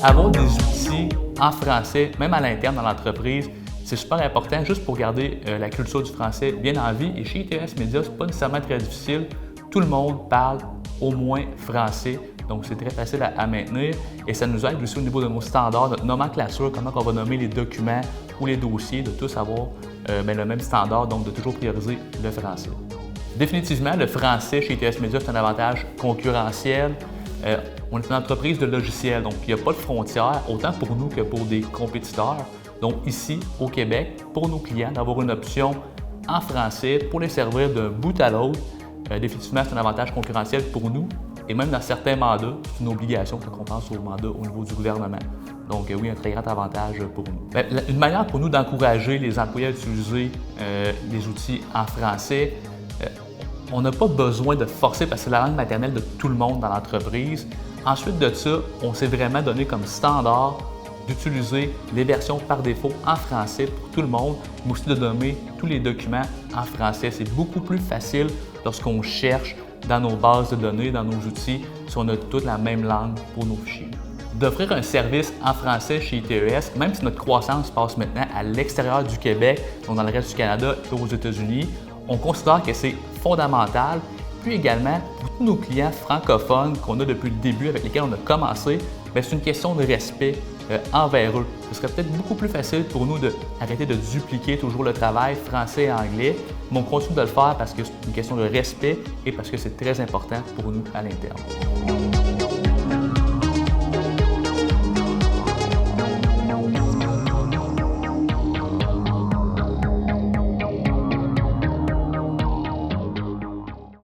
Avoir des outils en français, même à l'interne dans l'entreprise, c'est super important juste pour garder la culture du français bien en vie. Et chez ITS Média, ce n'est pas nécessairement très difficile. Tout le monde parle au moins français, donc c'est très facile à maintenir. Et ça nous aide aussi au niveau de nos standards, notre nomenclature, comment on va nommer les documents ou les dossiers, de tous avoir le même standard, donc de toujours prioriser le français. Définitivement, le français chez ITS Média, c'est un avantage concurrentiel. On est une entreprise de logiciels, donc il n'y a pas de frontières, autant pour nous que pour des compétiteurs. Donc ici, au Québec, pour nos clients, d'avoir une option en français pour les servir d'un bout à l'autre, définitivement, c'est un avantage concurrentiel pour nous. Et même dans certains mandats, c'est une obligation quand on pense aux mandats au niveau du gouvernement. Donc oui, un très grand avantage pour nous. Une manière pour nous d'encourager les employés à utiliser les outils en français, on n'a pas besoin de forcer parce que c'est la langue maternelle de tout le monde dans l'entreprise. Ensuite de ça, on s'est vraiment donné comme standard d'utiliser les versions par défaut en français pour tout le monde, mais aussi de nommer tous les documents en français. C'est beaucoup plus facile lorsqu'on cherche dans nos bases de données, dans nos outils, si on a toute la même langue pour nos fichiers. D'offrir un service en français chez ITES, même si notre croissance passe maintenant à l'extérieur du Québec, donc dans le reste du Canada et aux États-Unis, on considère que c'est fondamental. Puis également, pour tous nos clients francophones qu'on a depuis le début, avec lesquels on a commencé, c'est une question de respect envers eux. Ce serait peut-être beaucoup plus facile pour nous d'arrêter de dupliquer toujours le travail français et anglais, mais on continue de le faire parce que c'est une question de respect et parce que c'est très important pour nous à l'interne.